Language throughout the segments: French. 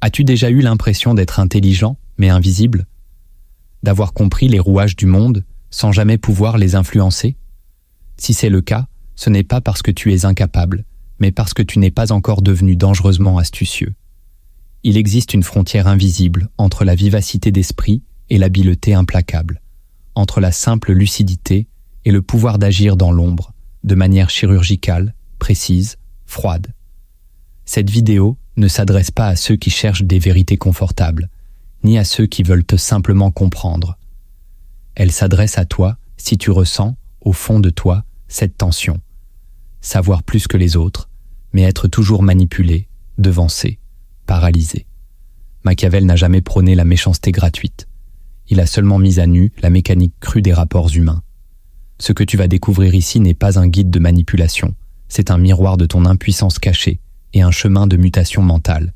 As-tu déjà eu l'impression d'être intelligent, mais invisible? D'avoir compris les rouages du monde sans jamais pouvoir les influencer? Si c'est le cas, ce n'est pas parce que tu es incapable, mais parce que tu n'es pas encore devenu dangereusement astucieux. Il existe une frontière invisible entre la vivacité d'esprit et l'habileté implacable, entre la simple lucidité et le pouvoir d'agir dans l'ombre, de manière chirurgicale, précise, froide. Cette vidéo ne s'adresse pas à ceux qui cherchent des vérités confortables, ni à ceux qui veulent te simplement comprendre. Elle s'adresse à toi si tu ressens, au fond de toi, cette tension. Savoir plus que les autres, mais être toujours manipulé, devancé, paralysé. Machiavel n'a jamais prôné la méchanceté gratuite. Il a seulement mis à nu la mécanique crue des rapports humains. Ce que tu vas découvrir ici n'est pas un guide de manipulation, c'est un miroir de ton impuissance cachée et un chemin de mutation mentale.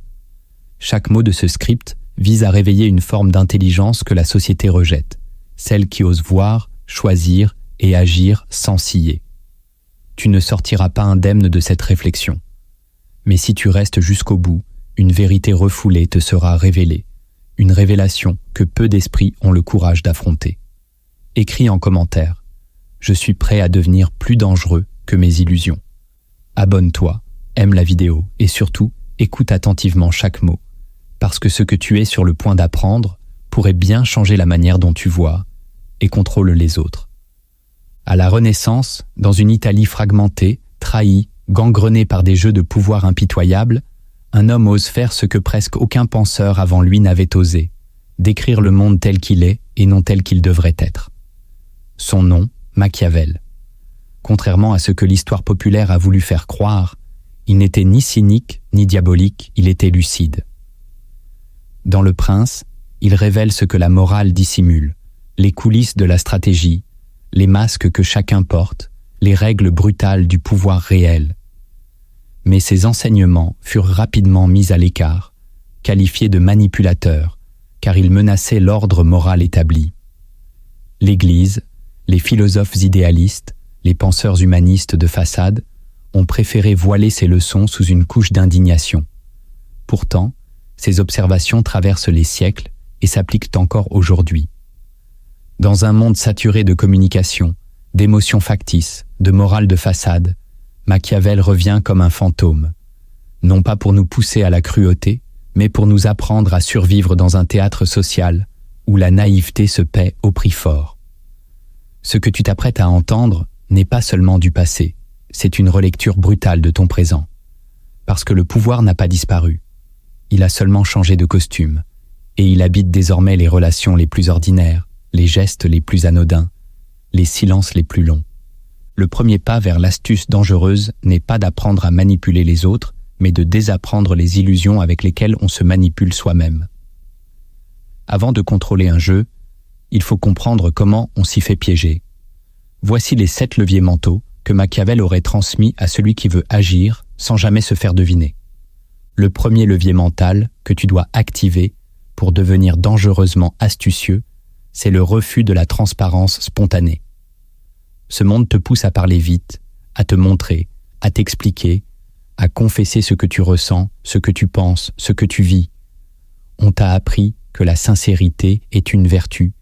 Chaque mot de ce script vise à réveiller une forme d'intelligence que la société rejette, celle qui ose voir, choisir et agir sans scier. Tu ne sortiras pas indemne de cette réflexion. Mais si tu restes jusqu'au bout, une vérité refoulée te sera révélée, une révélation que peu d'esprits ont le courage d'affronter. Écris en commentaire « Je suis prêt à devenir plus dangereux que mes illusions ». Abonne-toi, aime la vidéo et surtout, écoute attentivement chaque mot, parce que ce que tu es sur le point d'apprendre pourrait bien changer la manière dont tu vois et contrôle les autres. À la Renaissance, dans une Italie fragmentée, trahie, gangrenée par des jeux de pouvoir impitoyables, un homme ose faire ce que presque aucun penseur avant lui n'avait osé, décrire le monde tel qu'il est et non tel qu'il devrait être. Son nom, Machiavel. Contrairement à ce que l'histoire populaire a voulu faire croire, il n'était ni cynique ni diabolique, il était lucide. Dans Le Prince, il révèle ce que la morale dissimule, les coulisses de la stratégie, les masques que chacun porte, les règles brutales du pouvoir réel. Mais ces enseignements furent rapidement mis à l'écart, qualifiés de manipulateurs, car ils menaçaient l'ordre moral établi. L'Église, les philosophes idéalistes, les penseurs humanistes de façade ont préféré voiler ces leçons sous une couche d'indignation. Pourtant, ces observations traversent les siècles et s'appliquent encore aujourd'hui. Dans un monde saturé de communication, d'émotions factices, de morale de façade, Machiavel revient comme un fantôme, non pas pour nous pousser à la cruauté, mais pour nous apprendre à survivre dans un théâtre social où la naïveté se paie au prix fort. Ce que tu t'apprêtes à entendre n'est pas seulement du passé, c'est une relecture brutale de ton présent. Parce que le pouvoir n'a pas disparu. Il a seulement changé de costume, et il habite désormais les relations les plus ordinaires, les gestes les plus anodins, les silences les plus longs. Le premier pas vers l'astuce dangereuse n'est pas d'apprendre à manipuler les autres, mais de désapprendre les illusions avec lesquelles on se manipule soi-même. Avant de contrôler un jeu, il faut comprendre comment on s'y fait piéger. Voici les 7 leviers mentaux que Machiavel aurait transmis à celui qui veut agir sans jamais se faire deviner. Le premier levier mental que tu dois activer pour devenir dangereusement astucieux, c'est le refus de la transparence spontanée. Ce monde te pousse à parler vite, à te montrer, à t'expliquer, à confesser ce que tu ressens, ce que tu penses, ce que tu vis. On t'a appris que la sincérité est une vertu,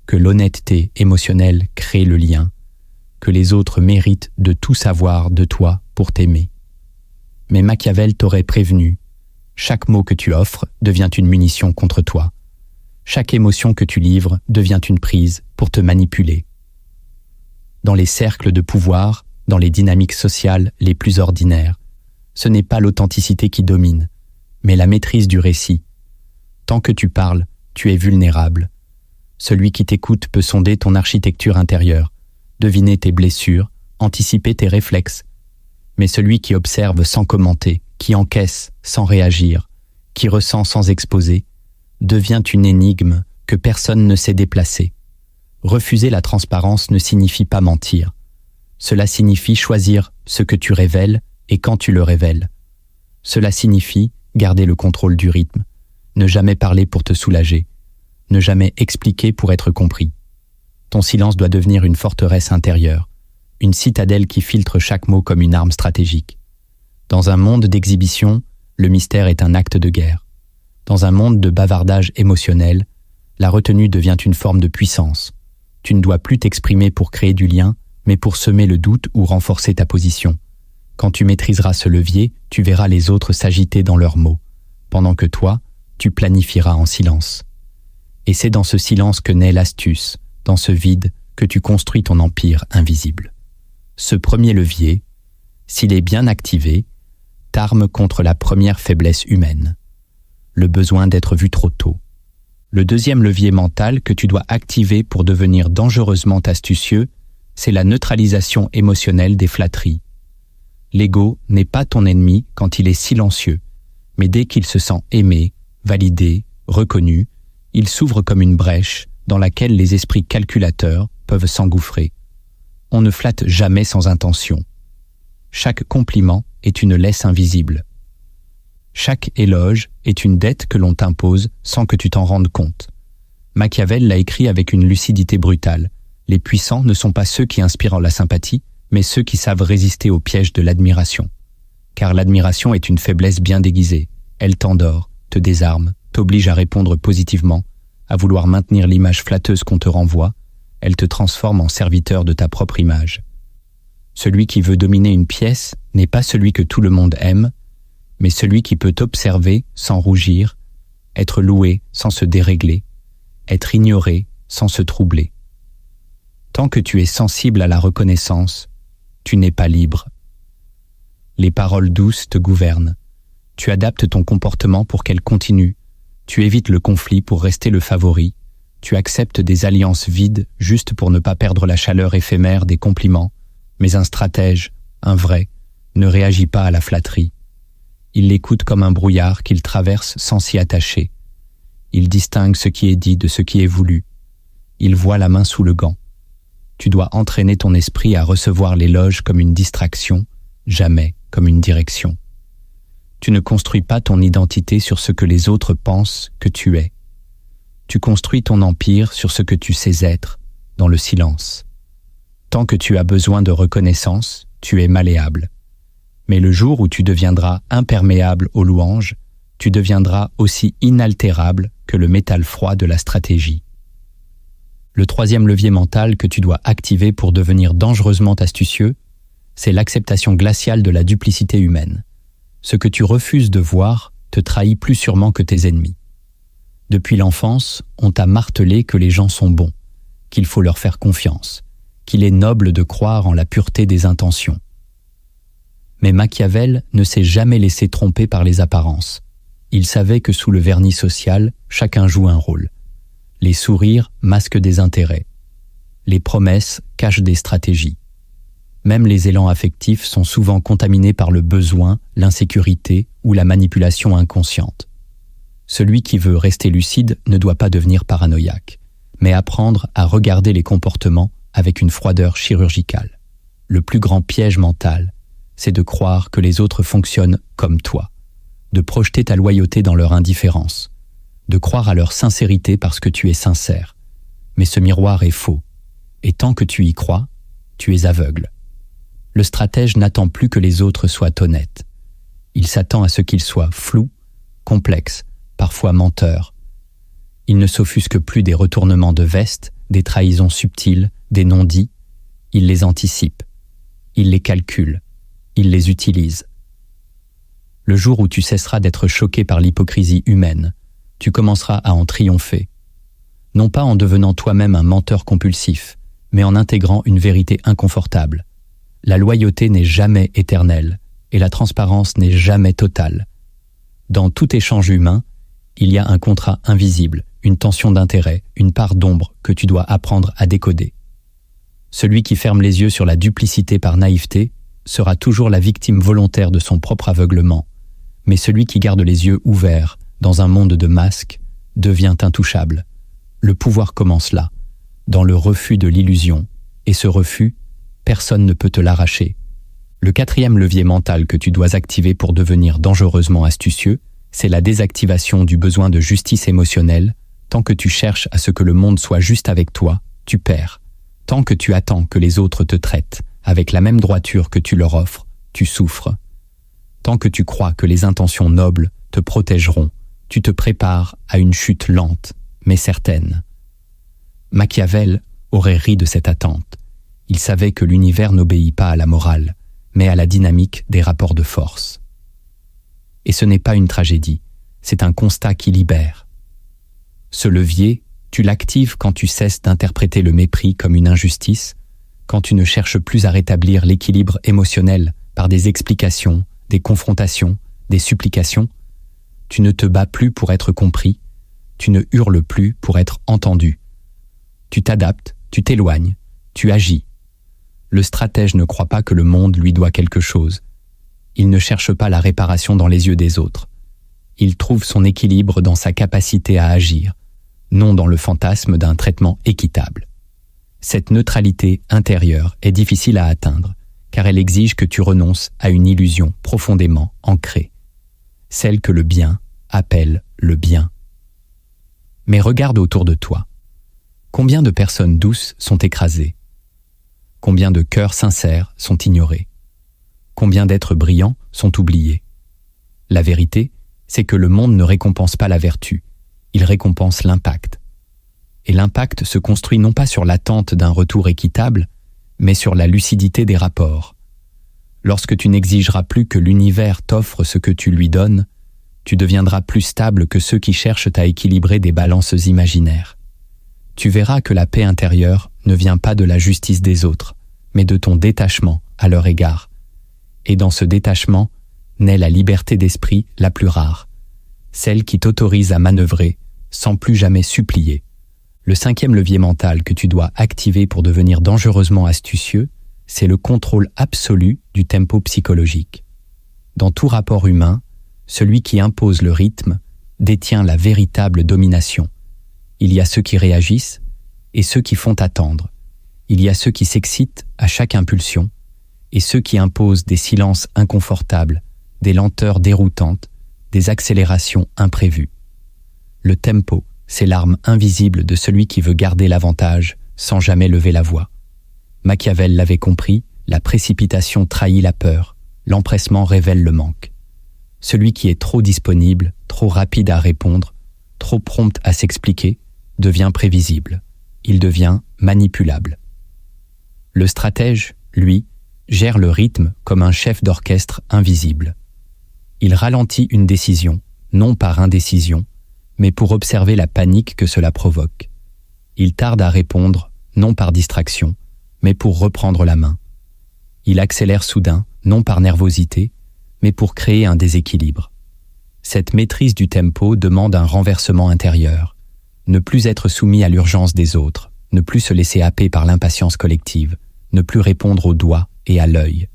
que l'honnêteté émotionnelle crée le lien, que les autres méritent de tout savoir de toi pour t'aimer. Mais Machiavel t'aurait prévenu, chaque mot que tu offres devient une munition contre toi. Chaque émotion que tu livres devient une prise pour te manipuler. Dans les cercles de pouvoir, dans les dynamiques sociales les plus ordinaires, ce n'est pas l'authenticité qui domine, mais la maîtrise du récit. Tant que tu parles, tu es vulnérable. Celui qui t'écoute peut sonder ton architecture intérieure, deviner tes blessures, anticiper tes réflexes. Mais celui qui observe sans commenter, qui encaisse sans réagir, qui ressent sans exposer, devient une énigme que personne ne sait déplacer. Refuser la transparence ne signifie pas mentir. Cela signifie choisir ce que tu révèles et quand tu le révèles. Cela signifie garder le contrôle du rythme, ne jamais parler pour te soulager, ne jamais expliquer pour être compris. Ton silence doit devenir une forteresse intérieure, une citadelle qui filtre chaque mot comme une arme stratégique. Dans un monde d'exhibition, le mystère est un acte de guerre. Dans un monde de bavardage émotionnel, la retenue devient une forme de puissance. Tu ne dois plus t'exprimer pour créer du lien, mais pour semer le doute ou renforcer ta position. Quand tu maîtriseras ce levier, tu verras les autres s'agiter dans leurs mots, pendant que toi, tu planifieras en silence. Et c'est dans ce silence que naît l'astuce, dans ce vide, que tu construis ton empire invisible. Ce premier levier, s'il est bien activé, t'arme contre la première faiblesse humaine, le besoin d'être vu trop tôt. Le deuxième levier mental que tu dois activer pour devenir dangereusement astucieux, c'est la neutralisation émotionnelle des flatteries. L'ego n'est pas ton ennemi quand il est silencieux, mais dès qu'il se sent aimé, validé, reconnu, il s'ouvre comme une brèche dans laquelle les esprits calculateurs peuvent s'engouffrer. On ne flatte jamais sans intention. Chaque compliment est une laisse invisible. Chaque éloge est une dette que l'on t'impose sans que tu t'en rendes compte. Machiavel l'a écrit avec une lucidité brutale. Les puissants ne sont pas ceux qui inspirent la sympathie, mais ceux qui savent résister au piège de l'admiration. Car l'admiration est une faiblesse bien déguisée. Elle t'endort, te désarme, t'oblige à répondre positivement, à vouloir maintenir l'image flatteuse qu'on te renvoie. Elle te transforme en serviteur de ta propre image. Celui qui veut dominer une pièce n'est pas celui que tout le monde aime, mais celui qui peut observer sans rougir, être loué sans se dérégler, être ignoré sans se troubler. Tant que tu es sensible à la reconnaissance, tu n'es pas libre. Les paroles douces te gouvernent. Tu adaptes ton comportement pour qu'elles continuent. Tu évites le conflit pour rester le favori. Tu acceptes des alliances vides juste pour ne pas perdre la chaleur éphémère des compliments. Mais un stratège, un vrai, ne réagit pas à la flatterie. Il l'écoute comme un brouillard qu'il traverse sans s'y attacher. Il distingue ce qui est dit de ce qui est voulu. Il voit la main sous le gant. Tu dois entraîner ton esprit à recevoir l'éloge comme une distraction, jamais comme une direction. Tu ne construis pas ton identité sur ce que les autres pensent que tu es. Tu construis ton empire sur ce que tu sais être, dans le silence. Tant que tu as besoin de reconnaissance, tu es malléable. Mais le jour où tu deviendras imperméable aux louanges, tu deviendras aussi inaltérable que le métal froid de la stratégie. Le troisième levier mental que tu dois activer pour devenir dangereusement astucieux, c'est l'acceptation glaciale de la duplicité humaine. Ce que tu refuses de voir te trahit plus sûrement que tes ennemis. Depuis l'enfance, on t'a martelé que les gens sont bons, qu'il faut leur faire confiance, qu'il est noble de croire en la pureté des intentions. Mais Machiavel ne s'est jamais laissé tromper par les apparences. Il savait que sous le vernis social, chacun joue un rôle. Les sourires masquent des intérêts. Les promesses cachent des stratégies. Même les élans affectifs sont souvent contaminés par le besoin, l'insécurité ou la manipulation inconsciente. Celui qui veut rester lucide ne doit pas devenir paranoïaque, mais apprendre à regarder les comportements avec une froideur chirurgicale. Le plus grand piège mental, c'est de croire que les autres fonctionnent comme toi, de projeter ta loyauté dans leur indifférence, de croire à leur sincérité parce que tu es sincère. Mais ce miroir est faux, et tant que tu y crois, tu es aveugle. Le stratège n'attend plus que les autres soient honnêtes. Il s'attend à ce qu'ils soient flous, complexes, parfois menteurs. Il ne s'offusque plus des retournements de veste, des trahisons subtiles, des non-dits. Il les anticipe. Il les calcule. Il les utilise. Le jour où tu cesseras d'être choqué par l'hypocrisie humaine, tu commenceras à en triompher. Non pas en devenant toi-même un menteur compulsif, mais en intégrant une vérité inconfortable. La loyauté n'est jamais éternelle, et la transparence n'est jamais totale. Dans tout échange humain, il y a un contrat invisible, une tension d'intérêt, une part d'ombre que tu dois apprendre à décoder. Celui qui ferme les yeux sur la duplicité par naïveté sera toujours la victime volontaire de son propre aveuglement, mais celui qui garde les yeux ouverts dans un monde de masques devient intouchable. Le pouvoir commence là, dans le refus de l'illusion, et ce refus, personne ne peut te l'arracher. Le quatrième levier mental que tu dois activer pour devenir dangereusement astucieux, c'est la désactivation du besoin de justice émotionnelle. Tant que tu cherches à ce que le monde soit juste avec toi, tu perds. Tant que tu attends que les autres te traitent avec la même droiture que tu leur offres, tu souffres. Tant que tu crois que les intentions nobles te protégeront, tu te prépares à une chute lente, mais certaine. Machiavel aurait ri de cette attente. Il savait que l'univers n'obéit pas à la morale, mais à la dynamique des rapports de force. Et ce n'est pas une tragédie, c'est un constat qui libère. Ce levier, tu l'actives quand tu cesses d'interpréter le mépris comme une injustice, quand tu ne cherches plus à rétablir l'équilibre émotionnel par des explications, des confrontations, des supplications. Tu ne te bats plus pour être compris, tu ne hurles plus pour être entendu. Tu t'adaptes, tu t'éloignes, tu agis. Le stratège ne croit pas que le monde lui doit quelque chose. Il ne cherche pas la réparation dans les yeux des autres. Il trouve son équilibre dans sa capacité à agir, non dans le fantasme d'un traitement équitable. Cette neutralité intérieure est difficile à atteindre, car elle exige que tu renonces à une illusion profondément ancrée, celle que le bien appelle le bien. Mais regarde autour de toi. Combien de personnes douces sont écrasées? Combien de cœurs sincères sont ignorés? Combien d'êtres brillants sont oubliés? La vérité, c'est que le monde ne récompense pas la vertu, il récompense l'impact. Et l'impact se construit non pas sur l'attente d'un retour équitable, mais sur la lucidité des rapports. Lorsque tu n'exigeras plus que l'univers t'offre ce que tu lui donnes, tu deviendras plus stable que ceux qui cherchent à équilibrer des balances imaginaires. Tu verras que la paix intérieure ne vient pas de la justice des autres, mais de ton détachement à leur égard. Et dans ce détachement naît la liberté d'esprit la plus rare, celle qui t'autorise à manœuvrer sans plus jamais supplier. Le 5e levier mental que tu dois activer pour devenir dangereusement astucieux, c'est le contrôle absolu du tempo psychologique. Dans tout rapport humain, celui qui impose le rythme détient la véritable domination. Il y a ceux qui réagissent et ceux qui font attendre. Il y a ceux qui s'excitent à chaque impulsion et ceux qui imposent des silences inconfortables, des lenteurs déroutantes, des accélérations imprévues. Le tempo, c'est l'arme invisible de celui qui veut garder l'avantage sans jamais lever la voix. Machiavel l'avait compris, la précipitation trahit la peur, l'empressement révèle le manque. Celui qui est trop disponible, trop rapide à répondre, trop prompt à s'expliquer, devient prévisible. Il devient manipulable. Le stratège, lui, gère le rythme comme un chef d'orchestre invisible. Il ralentit une décision, non par indécision, mais pour observer la panique que cela provoque. Il tarde à répondre, non par distraction, mais pour reprendre la main. Il accélère soudain, non par nervosité, mais pour créer un déséquilibre. Cette maîtrise du tempo demande un renversement intérieur, ne plus être soumis à l'urgence des autres, ne plus se laisser happer par l'impatience collective, ne plus répondre au doigt et à l'œil.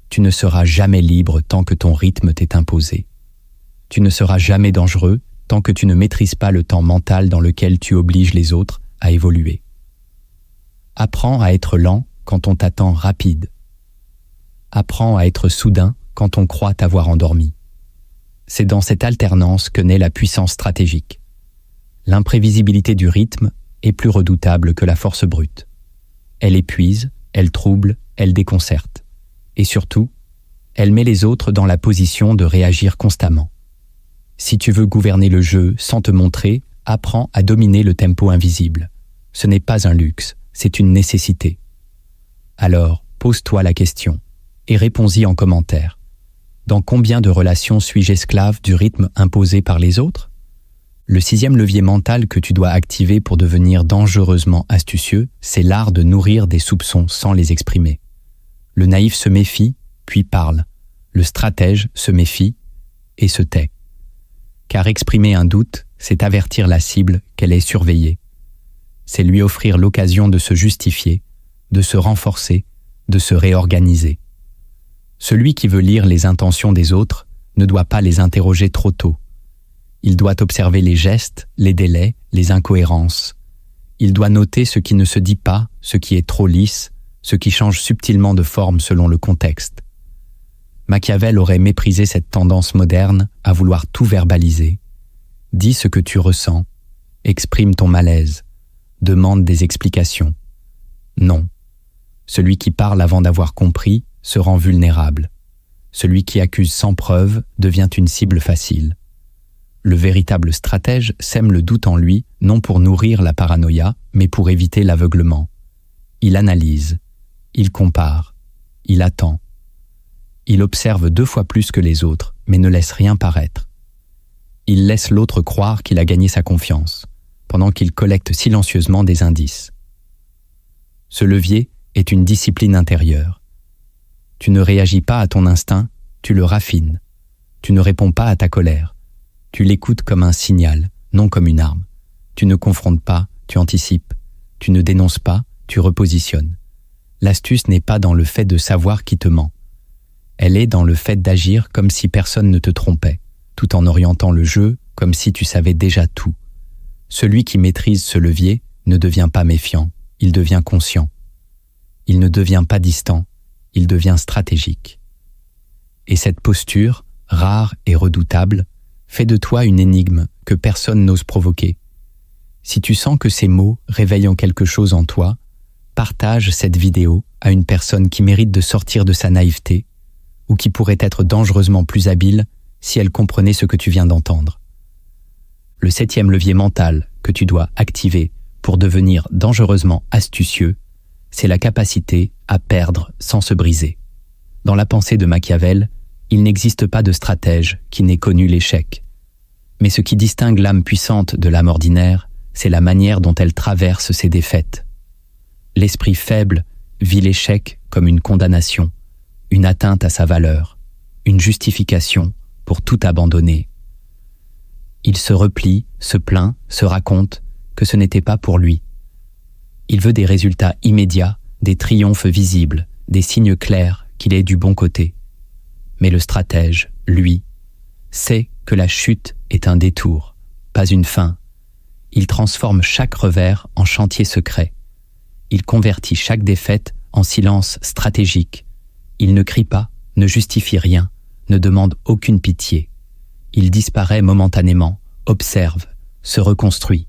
Tu ne seras jamais libre tant que ton rythme t'est imposé. Tu ne seras jamais dangereux tant que tu ne maîtrises pas le temps mental dans lequel tu obliges les autres à évoluer. Apprends à être lent quand on t'attend rapide. Apprends à être soudain quand on croit t'avoir endormi. C'est dans cette alternance que naît la puissance stratégique. L'imprévisibilité du rythme est plus redoutable que la force brute. Elle épuise, elle trouble, elle déconcerte. Et surtout, elle met les autres dans la position de réagir constamment. Si tu veux gouverner le jeu sans te montrer, apprends à dominer le tempo invisible. Ce n'est pas un luxe, c'est une nécessité. Alors, pose-toi la question et réponds-y en commentaire. Dans combien de relations suis-je esclave du rythme imposé par les autres? Le 6e levier mental que tu dois activer pour devenir dangereusement astucieux, c'est l'art de nourrir des soupçons sans les exprimer. Le naïf se méfie, puis parle. Le stratège se méfie et se tait. Car exprimer un doute, c'est avertir la cible qu'elle est surveillée. C'est lui offrir l'occasion de se justifier, de se renforcer, de se réorganiser. Celui qui veut lire les intentions des autres ne doit pas les interroger trop tôt. Il doit observer les gestes, les délais, les incohérences. Il doit noter ce qui ne se dit pas, ce qui est trop lisse, ce qui change subtilement de forme selon le contexte. Machiavel aurait méprisé cette tendance moderne à vouloir tout verbaliser. Dis ce que tu ressens, exprime ton malaise, demande des explications. Non. Celui qui parle avant d'avoir compris se rend vulnérable. Celui qui accuse sans preuve devient une cible facile. Le véritable stratège sème le doute en lui, non pour nourrir la paranoïa, mais pour éviter l'aveuglement. Il analyse, il compare, il attend. Il observe 2 fois plus que les autres, mais ne laisse rien paraître. Il laisse l'autre croire qu'il a gagné sa confiance, pendant qu'il collecte silencieusement des indices. Ce levier est une discipline intérieure. Tu ne réagis pas à ton instinct, tu le raffines. Tu ne réponds pas à ta colère. Tu l'écoutes comme un signal, non comme une arme. Tu ne confrontes pas, tu anticipes. Tu ne dénonces pas, tu repositionnes. L'astuce n'est pas dans le fait de savoir qui te ment. Elle est dans le fait d'agir comme si personne ne te trompait, tout en orientant le jeu comme si tu savais déjà tout. Celui qui maîtrise ce levier ne devient pas méfiant, il devient conscient. Il ne devient pas distant, il devient stratégique. Et cette posture, rare et redoutable, fait de toi une énigme que personne n'ose provoquer. Si tu sens que ces mots réveillent quelque chose en toi, partage cette vidéo à une personne qui mérite de sortir de sa naïveté ou qui pourrait être dangereusement plus habile si elle comprenait ce que tu viens d'entendre. Le 7e levier mental que tu dois activer pour devenir dangereusement astucieux, c'est la capacité à perdre sans se briser. Dans la pensée de Machiavel, il n'existe pas de stratège qui n'ait connu l'échec. Mais ce qui distingue l'âme puissante de l'âme ordinaire, c'est la manière dont elle traverse ses défaites. L'esprit faible vit l'échec comme une condamnation, une atteinte à sa valeur, une justification pour tout abandonner. Il se replie, se plaint, se raconte que ce n'était pas pour lui. Il veut des résultats immédiats, des triomphes visibles, des signes clairs qu'il est du bon côté. Mais le stratège, lui, sait que la chute est un détour, pas une fin. Il transforme chaque revers en chantier secret. Il convertit chaque défaite en silence stratégique. Il ne crie pas, ne justifie rien, ne demande aucune pitié. Il disparaît momentanément, observe, se reconstruit.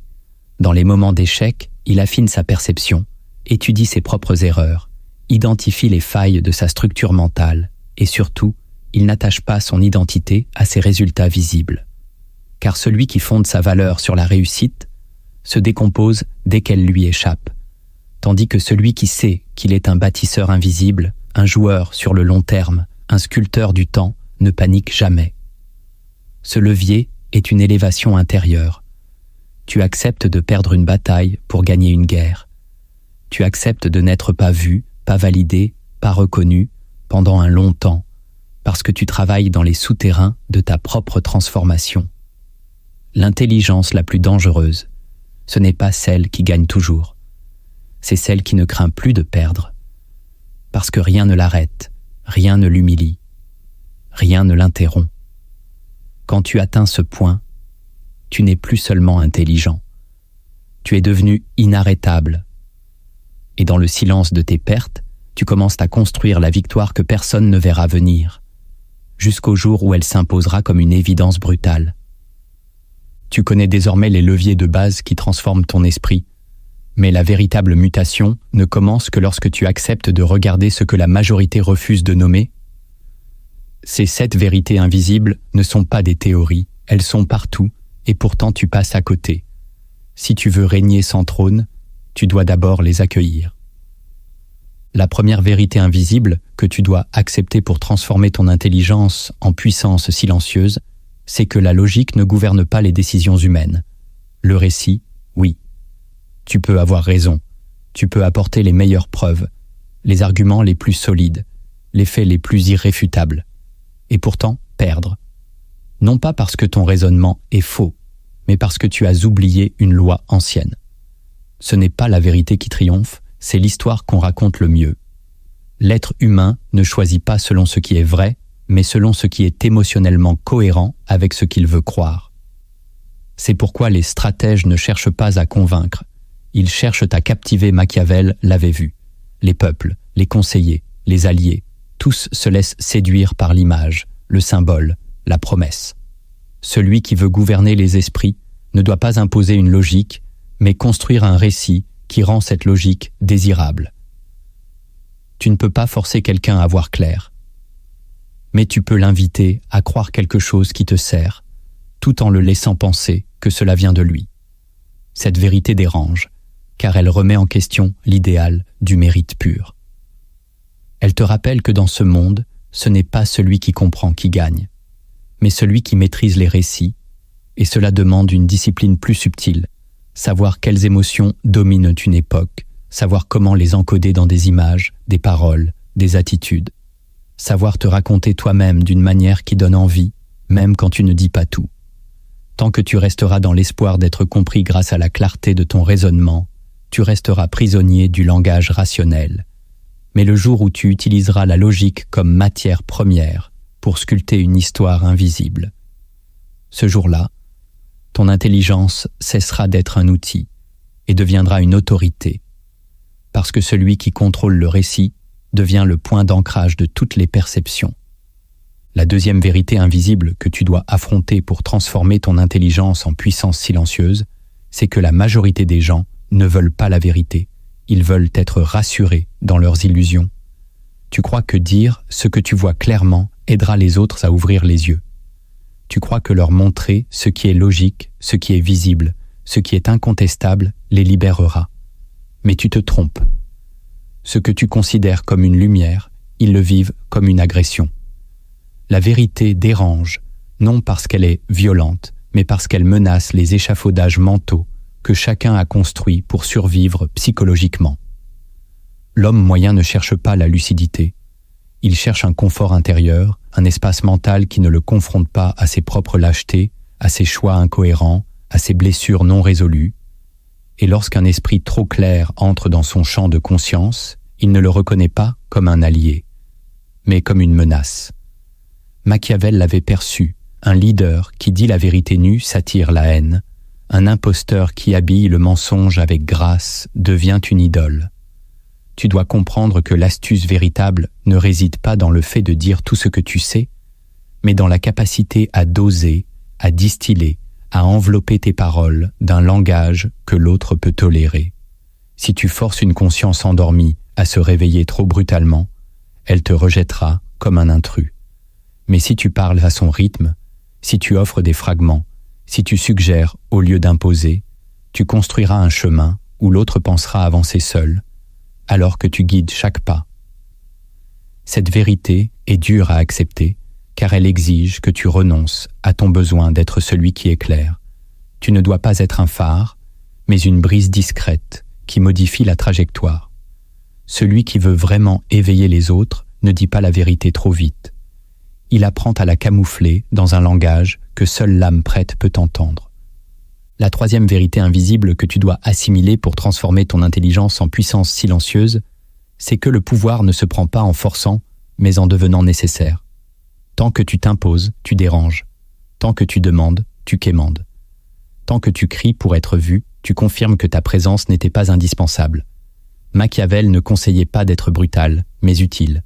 Dans les moments d'échec, il affine sa perception, étudie ses propres erreurs, identifie les failles de sa structure mentale et surtout, il n'attache pas son identité à ses résultats visibles. Car celui qui fonde sa valeur sur la réussite se décompose dès qu'elle lui échappe, tandis que celui qui sait qu'il est un bâtisseur invisible, un joueur sur le long terme, un sculpteur du temps, ne panique jamais. Ce levier est une élévation intérieure. Tu acceptes de perdre une bataille pour gagner une guerre. Tu acceptes de n'être pas vu, pas validé, pas reconnu pendant un long temps, parce que tu travailles dans les souterrains de ta propre transformation. L'intelligence la plus dangereuse, ce n'est pas celle qui gagne toujours. C'est celle qui ne craint plus de perdre. Parce que rien ne l'arrête, rien ne l'humilie, rien ne l'interrompt. Quand tu atteins ce point, tu n'es plus seulement intelligent. Tu es devenu inarrêtable. Et dans le silence de tes pertes, tu commences à construire la victoire que personne ne verra venir, jusqu'au jour où elle s'imposera comme une évidence brutale. Tu connais désormais les leviers de base qui transforment ton esprit, mais la véritable mutation ne commence que lorsque tu acceptes de regarder ce que la majorité refuse de nommer. Ces 7 vérités invisibles ne sont pas des théories, elles sont partout, et pourtant tu passes à côté. Si tu veux régner sans trône, tu dois d'abord les accueillir. La première vérité invisible que tu dois accepter pour transformer ton intelligence en puissance silencieuse, c'est que la logique ne gouverne pas les décisions humaines. Le récit, oui. Tu peux avoir raison. Tu peux apporter les meilleures preuves, les arguments les plus solides, les faits les plus irréfutables. Et pourtant, perdre. Non pas parce que ton raisonnement est faux, mais parce que tu as oublié une loi ancienne. Ce n'est pas la vérité qui triomphe, c'est l'histoire qu'on raconte le mieux. L'être humain ne choisit pas selon ce qui est vrai, mais selon ce qui est émotionnellement cohérent avec ce qu'il veut croire. C'est pourquoi les stratèges ne cherchent pas à convaincre, ils cherchent à captiver. Machiavel l'avait vu. Les peuples, les conseillers, les alliés, tous se laissent séduire par l'image, le symbole, la promesse. Celui qui veut gouverner les esprits ne doit pas imposer une logique, mais construire un récit qui rend cette logique désirable. Tu ne peux pas forcer quelqu'un à voir clair, mais tu peux l'inviter à croire quelque chose qui te sert, tout en le laissant penser que cela vient de lui. Cette vérité dérange, car elle remet en question l'idéal du mérite pur. Elle te rappelle que dans ce monde, ce n'est pas celui qui comprend qui gagne, mais celui qui maîtrise les récits, et cela demande une discipline plus subtile, savoir quelles émotions dominent une époque, savoir comment les encoder dans des images, des paroles, des attitudes, savoir te raconter toi-même d'une manière qui donne envie, même quand tu ne dis pas tout. Tant que tu resteras dans l'espoir d'être compris grâce à la clarté de ton raisonnement, tu resteras prisonnier du langage rationnel. Mais le jour où tu utiliseras la logique comme matière première pour sculpter une histoire invisible, ce jour-là, ton intelligence cessera d'être un outil et deviendra une autorité, parce que celui qui contrôle le récit devient le point d'ancrage de toutes les perceptions. La deuxième vérité invisible que tu dois affronter pour transformer ton intelligence en puissance silencieuse, c'est que la majorité des gens ne veulent pas la vérité, ils veulent être rassurés dans leurs illusions. Tu crois que dire ce que tu vois clairement aidera les autres à ouvrir les yeux. Tu crois que leur montrer ce qui est logique, ce qui est visible, ce qui est incontestable les libérera. Mais tu te trompes. Ce que tu considères comme une lumière, ils le vivent comme une agression. La vérité dérange, non parce qu'elle est violente, mais parce qu'elle menace les échafaudages mentaux que chacun a construits pour survivre psychologiquement. L'homme moyen ne cherche pas la lucidité. Il cherche un confort intérieur, un espace mental qui ne le confronte pas à ses propres lâchetés, à ses choix incohérents, à ses blessures non résolues. Et lorsqu'un esprit trop clair entre dans son champ de conscience, il ne le reconnaît pas comme un allié, mais comme une menace. Machiavel l'avait perçu, un leader qui dit la vérité nue s'attire la haine, un imposteur qui habille le mensonge avec grâce devient une idole. Tu dois comprendre que l'astuce véritable ne réside pas dans le fait de dire tout ce que tu sais, mais dans la capacité à doser, à distiller, à envelopper tes paroles d'un langage que l'autre peut tolérer. Si tu forces une conscience endormie à se réveiller trop brutalement, elle te rejettera comme un intrus. Mais si tu parles à son rythme, si tu offres des fragments, si tu suggères au lieu d'imposer, tu construiras un chemin où l'autre pensera avancer seul, alors que tu guides chaque pas. Cette vérité est dure à accepter, car elle exige que tu renonces à ton besoin d'être celui qui éclaire. Tu ne dois pas être un phare, mais une brise discrète qui modifie la trajectoire. Celui qui veut vraiment éveiller les autres ne dit pas la vérité trop vite. Il apprend à la camoufler dans un langage que seule l'âme prête peut entendre. La troisième vérité invisible que tu dois assimiler pour transformer ton intelligence en puissance silencieuse, c'est que le pouvoir ne se prend pas en forçant, mais en devenant nécessaire. Tant que tu t'imposes, tu déranges. Tant que tu demandes, tu quémandes. Tant que tu cries pour être vu, tu confirmes que ta présence n'était pas indispensable. Machiavel ne conseillait pas d'être brutal, mais utile.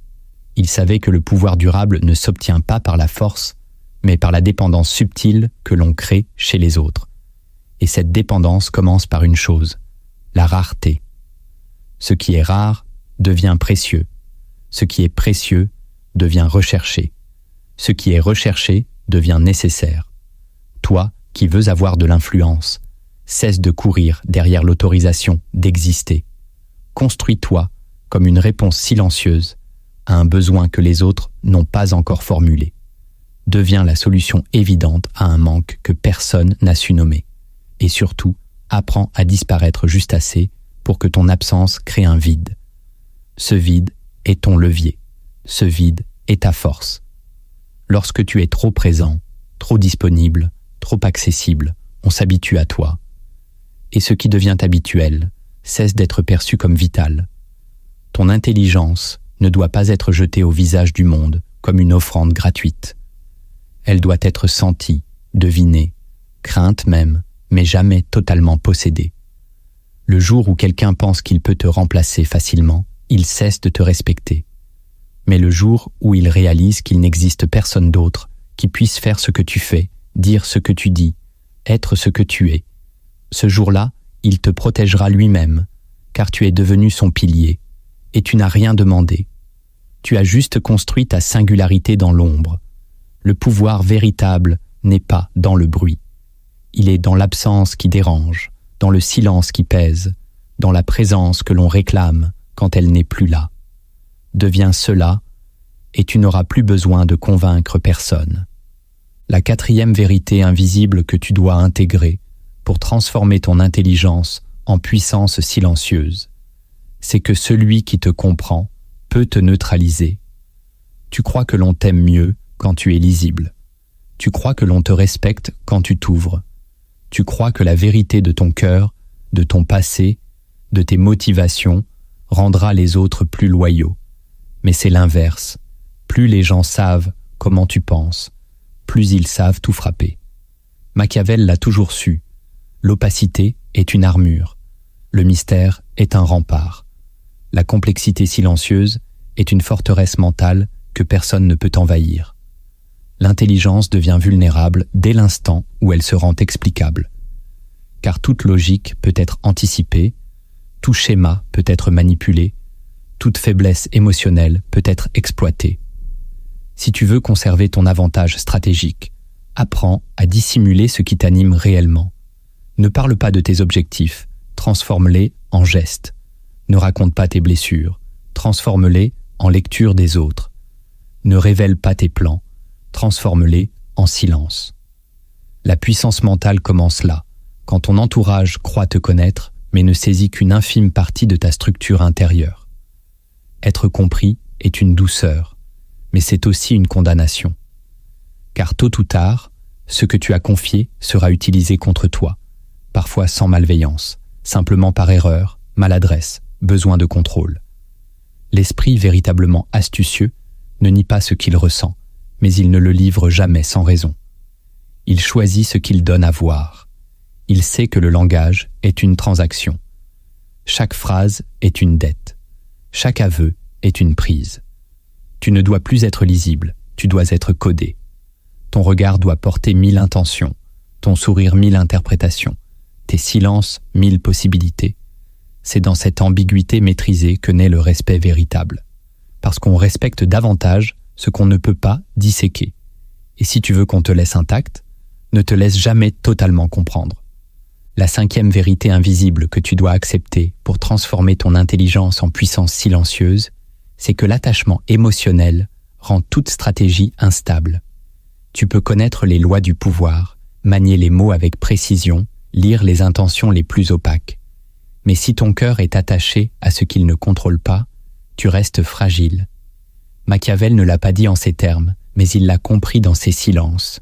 Il savait que le pouvoir durable ne s'obtient pas par la force, mais par la dépendance subtile que l'on crée chez les autres. Et cette dépendance commence par une chose, la rareté. Ce qui est rare devient précieux. Ce qui est précieux devient recherché. Ce qui est recherché devient nécessaire. Toi, qui veux avoir de l'influence, cesse de courir derrière l'autorisation d'exister. Construis-toi comme une réponse silencieuse à un besoin que les autres n'ont pas encore formulé. Deviens la solution évidente à un manque que personne n'a su nommer. Et surtout, apprends à disparaître juste assez pour que ton absence crée un vide. Ce vide est ton levier. Ce vide est ta force. Lorsque tu es trop présent, trop disponible, trop accessible, on s'habitue à toi. Et ce qui devient habituel cesse d'être perçu comme vital. Ton intelligence ne doit pas être jetée au visage du monde comme une offrande gratuite. Elle doit être sentie, devinée, crainte même, mais jamais totalement possédée. Le jour où quelqu'un pense qu'il peut te remplacer facilement, il cesse de te respecter. Mais le jour où il réalise qu'il n'existe personne d'autre qui puisse faire ce que tu fais, dire ce que tu dis, être ce que tu es, ce jour-là, il te protégera lui-même, car tu es devenu son pilier, et tu n'as rien demandé. Tu as juste construit ta singularité dans l'ombre. Le pouvoir véritable n'est pas dans le bruit. Il est dans l'absence qui dérange, dans le silence qui pèse, dans la présence que l'on réclame quand elle n'est plus là. Deviens cela, et tu n'auras plus besoin de convaincre personne. La quatrième vérité invisible que tu dois intégrer pour transformer ton intelligence en puissance silencieuse, c'est que celui qui te comprend peut te neutraliser. Tu crois que l'on t'aime mieux quand tu es lisible. Tu crois que l'on te respecte quand tu t'ouvres. Tu crois que la vérité de ton cœur, de ton passé, de tes motivations rendra les autres plus loyaux. Mais c'est l'inverse. Plus les gens savent comment tu penses, plus ils savent tout frapper. Machiavel l'a toujours su. L'opacité est une armure. Le mystère est un rempart. La complexité silencieuse est une forteresse mentale que personne ne peut envahir. L'intelligence devient vulnérable dès l'instant où elle se rend explicable. Car toute logique peut être anticipée, tout schéma peut être manipulé, toute faiblesse émotionnelle peut être exploitée. Si tu veux conserver ton avantage stratégique, apprends à dissimuler ce qui t'anime réellement. Ne parle pas de tes objectifs, transforme-les en gestes. Ne raconte pas tes blessures, transforme-les en lecture des autres. Ne révèle pas tes plans, transforme-les en silence. La puissance mentale commence là, quand ton entourage croit te connaître, mais ne saisit qu'une infime partie de ta structure intérieure. Être compris est une douceur, mais c'est aussi une condamnation. Car tôt ou tard, ce que tu as confié sera utilisé contre toi, parfois sans malveillance, simplement par erreur, maladresse, besoin de contrôle. L'esprit véritablement astucieux ne nie pas ce qu'il ressent, mais il ne le livre jamais sans raison. Il choisit ce qu'il donne à voir. Il sait que le langage est une transaction. Chaque phrase est une dette. Chaque aveu est une prise. Tu ne dois plus être lisible, tu dois être codé. Ton regard doit porter 1000 intentions, ton sourire 1000 interprétations, tes silences 1000 possibilités. C'est dans cette ambiguïté maîtrisée que naît le respect véritable. Parce qu'on respecte davantage ce qu'on ne peut pas disséquer. Et si tu veux qu'on te laisse intact, ne te laisse jamais totalement comprendre. La cinquième vérité invisible que tu dois accepter pour transformer ton intelligence en puissance silencieuse, c'est que l'attachement émotionnel rend toute stratégie instable. Tu peux connaître les lois du pouvoir, manier les mots avec précision, lire les intentions les plus opaques. Mais si ton cœur est attaché à ce qu'il ne contrôle pas, tu restes fragile. Machiavel ne l'a pas dit en ces termes, mais il l'a compris dans ses silences.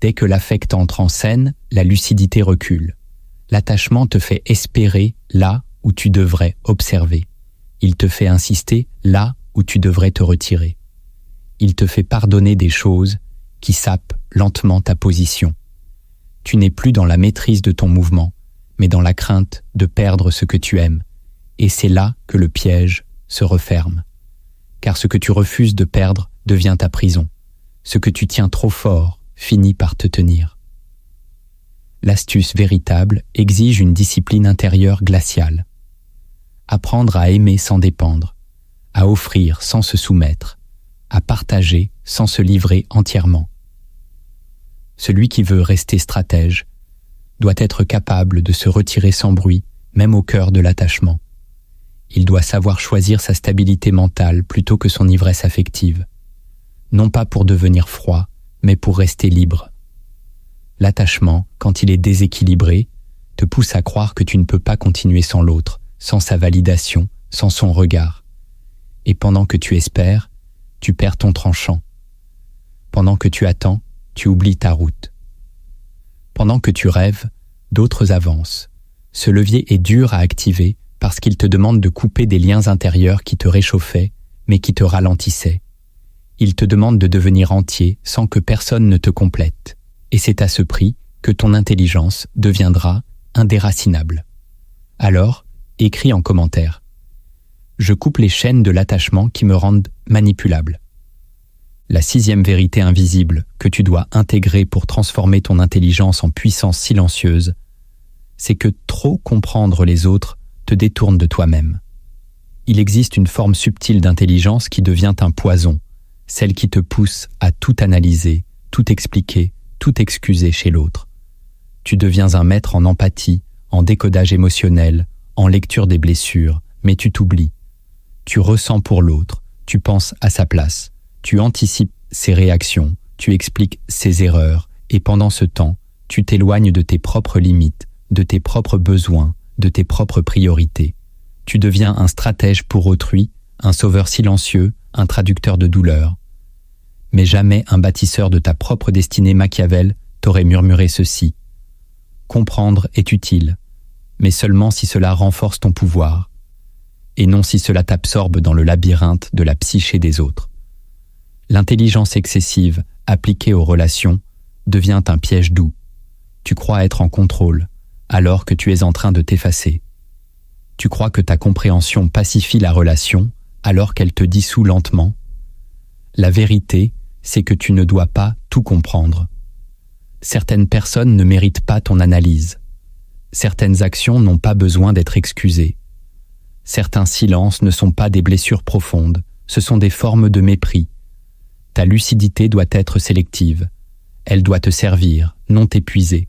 Dès que l'affect entre en scène, la lucidité recule. L'attachement te fait espérer là où tu devrais observer. Il te fait insister là où tu devrais te retirer. Il te fait pardonner des choses qui sapent lentement ta position. Tu n'es plus dans la maîtrise de ton mouvement, mais dans la crainte de perdre ce que tu aimes. Et c'est là que le piège se referme. Car ce que tu refuses de perdre devient ta prison. Ce que tu tiens trop fort finit par te tenir. L'astuce véritable exige une discipline intérieure glaciale. Apprendre à aimer sans dépendre, à offrir sans se soumettre, à partager sans se livrer entièrement. Celui qui veut rester stratège doit être capable de se retirer sans bruit, même au cœur de l'attachement. Il doit savoir choisir sa stabilité mentale plutôt que son ivresse affective, non pas pour devenir froid, mais pour rester libre. L'attachement, quand il est déséquilibré, te pousse à croire que tu ne peux pas continuer sans l'autre, sans sa validation, sans son regard. Et pendant que tu espères, tu perds ton tranchant. Pendant que tu attends, tu oublies ta route. Pendant que tu rêves, d'autres avancent. Ce levier est dur à activer parce qu'il te demande de couper des liens intérieurs qui te réchauffaient, mais qui te ralentissaient. Il te demande de devenir entier sans que personne ne te complète. Et c'est à ce prix que ton intelligence deviendra indéracinable. Alors, écris en commentaire. Je coupe les chaînes de l'attachement qui me rendent manipulable. La sixième vérité invisible que tu dois intégrer pour transformer ton intelligence en puissance silencieuse, c'est que trop comprendre les autres te détourne de toi-même. Il existe une forme subtile d'intelligence qui devient un poison, celle qui te pousse à tout analyser, tout expliquer, tout excuser chez l'autre. Tu deviens un maître en empathie, en décodage émotionnel, en lecture des blessures, mais tu t'oublies. Tu ressens pour l'autre, tu penses à sa place, tu anticipes ses réactions, tu expliques ses erreurs, et pendant ce temps, tu t'éloignes de tes propres limites, de tes propres besoins, de tes propres priorités. Tu deviens un stratège pour autrui, un sauveur silencieux, un traducteur de douleur. Mais jamais un bâtisseur de ta propre destinée Machiavel t'aurait murmuré ceci. Comprendre est utile, mais seulement si cela renforce ton pouvoir, et non si cela t'absorbe dans le labyrinthe de la psyché des autres. L'intelligence excessive, appliquée aux relations, devient un piège doux. Tu crois être en contrôle, alors que tu es en train de t'effacer. Tu crois que ta compréhension pacifie la relation, alors qu'elle te dissout lentement. La vérité, c'est que tu ne dois pas tout comprendre. Certaines personnes ne méritent pas ton analyse. Certaines actions n'ont pas besoin d'être excusées. Certains silences ne sont pas des blessures profondes, ce sont des formes de mépris. Ta lucidité doit être sélective. Elle doit te servir, non t'épuiser.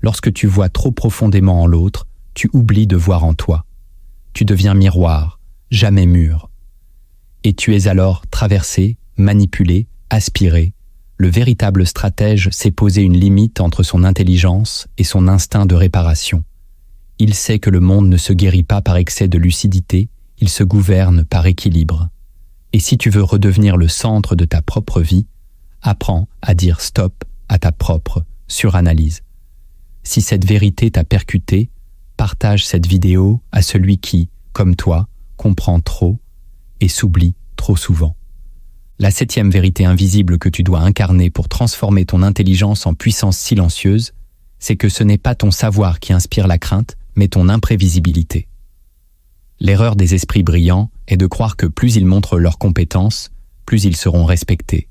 Lorsque tu vois trop profondément en l'autre, tu oublies de voir en toi. Tu deviens miroir, jamais mur. Et tu es alors traversé, manipulé, aspiré. Le véritable stratège sait poser une limite entre son intelligence et son instinct de réparation. Il sait que le monde ne se guérit pas par excès de lucidité, il se gouverne par équilibre. Et si tu veux redevenir le centre de ta propre vie, apprends à dire stop à ta propre suranalyse. Si cette vérité t'a percuté, partage cette vidéo à celui qui, comme toi, comprend trop et s'oublie trop souvent. La 7e vérité invisible que tu dois incarner pour transformer ton intelligence en puissance silencieuse, c'est que ce n'est pas ton savoir qui inspire la crainte, mais ton imprévisibilité. L'erreur des esprits brillants est de croire que plus ils montrent leurs compétences, plus ils seront respectés.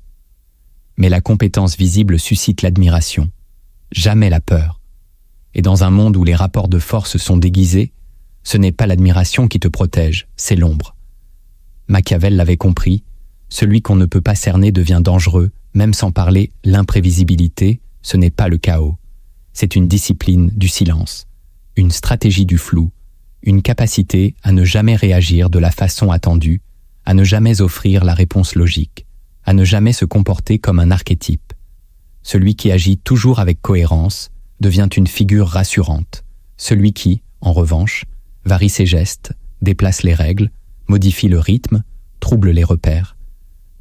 Mais la compétence visible suscite l'admiration, jamais la peur. Et dans un monde où les rapports de force sont déguisés, ce n'est pas l'admiration qui te protège, c'est l'ombre. Machiavel l'avait compris, celui qu'on ne peut pas cerner devient dangereux, même sans parler l'imprévisibilité, ce n'est pas le chaos. C'est une discipline du silence, une stratégie du flou, une capacité à ne jamais réagir de la façon attendue, à ne jamais offrir la réponse logique, à ne jamais se comporter comme un archétype. Celui qui agit toujours avec cohérence devient une figure rassurante. Celui qui, en revanche, varie ses gestes, déplace les règles, modifie le rythme, trouble les repères,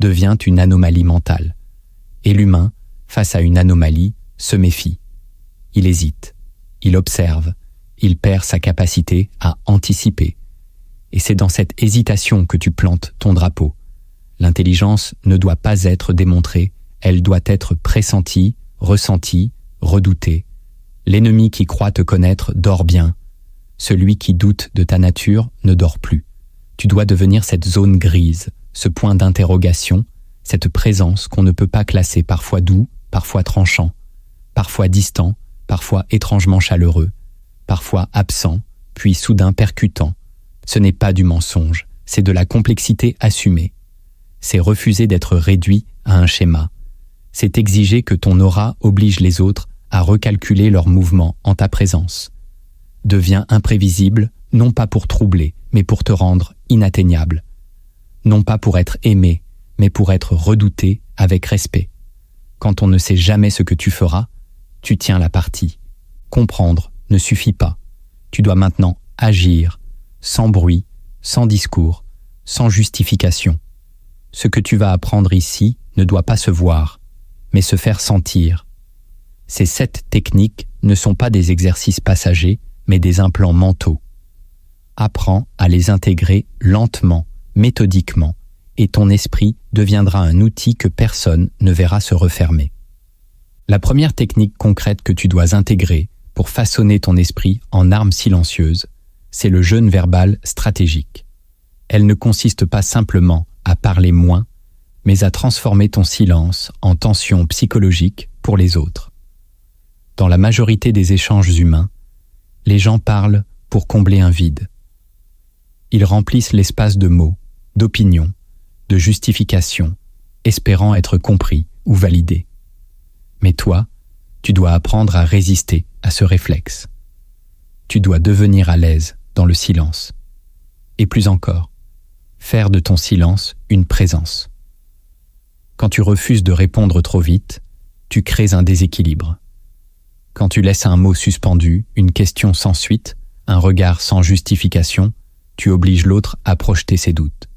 devient une anomalie mentale. Et l'humain, face à une anomalie, se méfie. Il hésite, il observe, il perd sa capacité à anticiper. Et c'est dans cette hésitation que tu plantes ton drapeau. L'intelligence ne doit pas être démontrée, elle doit être pressentie, ressentie, redoutée. L'ennemi qui croit te connaître dort bien. Celui qui doute de ta nature ne dort plus. Tu dois devenir cette zone grise, ce point d'interrogation, cette présence qu'on ne peut pas classer, parfois doux, parfois tranchant, parfois distant, parfois étrangement chaleureux, parfois absent, puis soudain percutant. Ce n'est pas du mensonge, c'est de la complexité assumée. C'est refuser d'être réduit à un schéma. C'est exiger que ton aura oblige les autres à recalculer leurs mouvements en ta présence. Deviens imprévisible, non pas pour troubler, mais pour te rendre inatteignable. Non pas pour être aimé, mais pour être redouté avec respect. Quand on ne sait jamais ce que tu feras, tu tiens la partie. Comprendre ne suffit pas. Tu dois maintenant agir, sans bruit, sans discours, sans justification. Ce que tu vas apprendre ici ne doit pas se voir, mais se faire sentir. Ces 7 techniques ne sont pas des exercices passagers, mais des implants mentaux. Apprends à les intégrer lentement, méthodiquement, et ton esprit deviendra un outil que personne ne verra se refermer. La première technique concrète que tu dois intégrer pour façonner ton esprit en arme silencieuse, c'est le jeûne verbal stratégique. Elle ne consiste pas simplement à parler moins, mais à transformer ton silence en tension psychologique pour les autres. Dans la majorité des échanges humains, les gens parlent pour combler un vide. Ils remplissent l'espace de mots, d'opinions, de justifications, espérant être compris ou validés. Mais toi, Tu dois apprendre à résister à ce réflexe. Tu dois devenir à l'aise dans le silence. Et plus encore, faire de ton silence une présence. Quand tu refuses de répondre trop vite, tu crées un déséquilibre. Quand tu laisses un mot suspendu, une question sans suite, un regard sans justification, tu obliges l'autre à projeter ses doutes.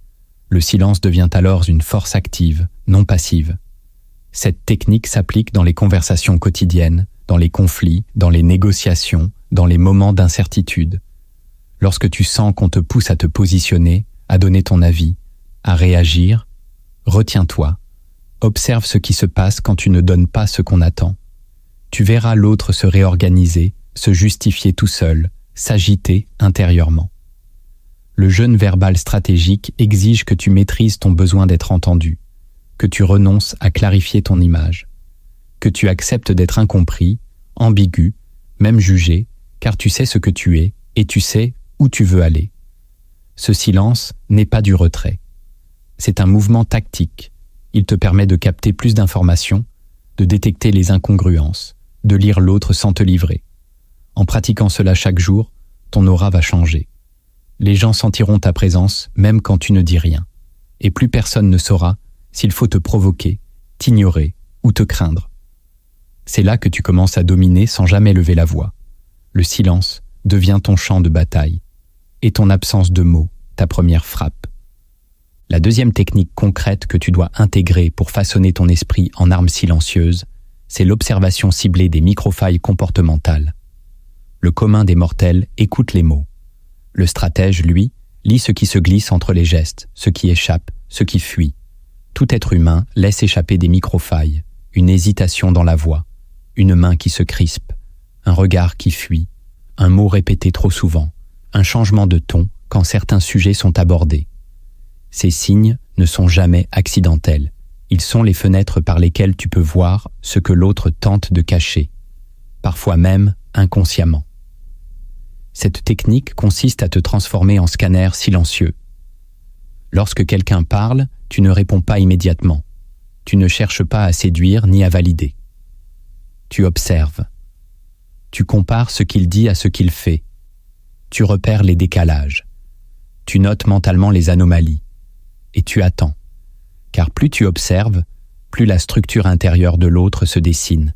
Le silence devient alors une force active, non passive. Cette technique s'applique dans les conversations quotidiennes, dans les conflits, dans les négociations, dans les moments d'incertitude. Lorsque tu sens qu'on te pousse à te positionner, à donner ton avis, à réagir, retiens-toi. Observe ce qui se passe quand tu ne donnes pas ce qu'on attend. Tu verras l'autre se réorganiser, se justifier tout seul, s'agiter intérieurement. Le jeûne verbal stratégique exige que tu maîtrises ton besoin d'être entendu, que tu renonces à clarifier ton image, que tu acceptes d'être incompris, ambigu, même jugé, car tu sais ce que tu es et tu sais où tu veux aller. Ce silence n'est pas du retrait. C'est un mouvement tactique. Il te permet de capter plus d'informations, de détecter les incongruences, de lire l'autre sans te livrer. En pratiquant cela chaque jour, ton aura va changer. Les gens sentiront ta présence même quand tu ne dis rien. Et plus personne ne saura s'il faut te provoquer, t'ignorer ou te craindre. C'est là que tu commences à dominer sans jamais lever la voix. Le silence devient ton champ de bataille et ton absence de mots, ta première frappe. La deuxième technique concrète que tu dois intégrer pour façonner ton esprit en arme silencieuse, c'est l'observation ciblée des microfailles comportementales. Le commun des mortels écoute les mots. Le stratège, lui, lit ce qui se glisse entre les gestes, ce qui échappe, ce qui fuit. Tout être humain laisse échapper des microfailles, une hésitation dans la voix, une main qui se crispe, un regard qui fuit, un mot répété trop souvent, un changement de ton quand certains sujets sont abordés. Ces signes ne sont jamais accidentels. Ils sont les fenêtres par lesquelles tu peux voir ce que l'autre tente de cacher, parfois même inconsciemment. Cette technique consiste à te transformer en scanner silencieux. Lorsque quelqu'un parle, tu ne réponds pas immédiatement. Tu ne cherches pas à séduire ni à valider. Tu observes. Tu compares ce qu'il dit à ce qu'il fait. Tu repères les décalages. Tu notes mentalement les anomalies. Et tu attends. Car plus tu observes, plus la structure intérieure de l'autre se dessine.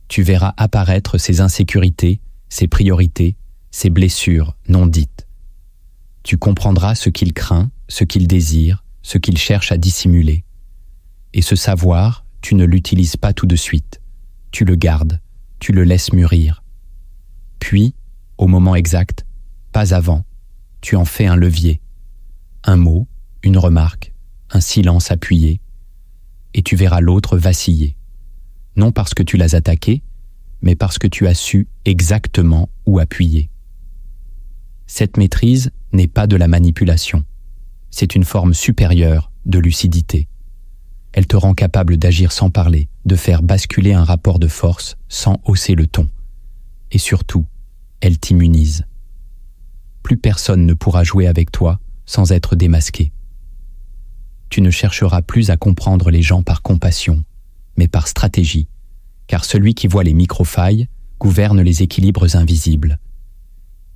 Tu verras apparaître ses insécurités, ses priorités, ses blessures non dites. Tu comprendras ce qu'il craint, ce qu'il désire, ce qu'il cherche à dissimuler. Et ce savoir, tu ne l'utilises pas tout de suite. Tu le gardes, tu le laisses mûrir. Puis, au moment exact, pas avant, tu en fais un levier. Un mot, une remarque, un silence appuyé, et tu verras l'autre vaciller. Non parce que tu l'as attaqué, mais parce que tu as su exactement où appuyer. Cette maîtrise n'est pas de la manipulation. C'est une forme supérieure de lucidité. Elle te rend capable d'agir sans parler, de faire basculer un rapport de force sans hausser le ton. Et surtout, elle t'immunise. Plus personne ne pourra jouer avec toi sans être démasqué. Tu ne chercheras plus à comprendre les gens par compassion, mais par stratégie, car celui qui voit les microfailles gouverne les équilibres invisibles.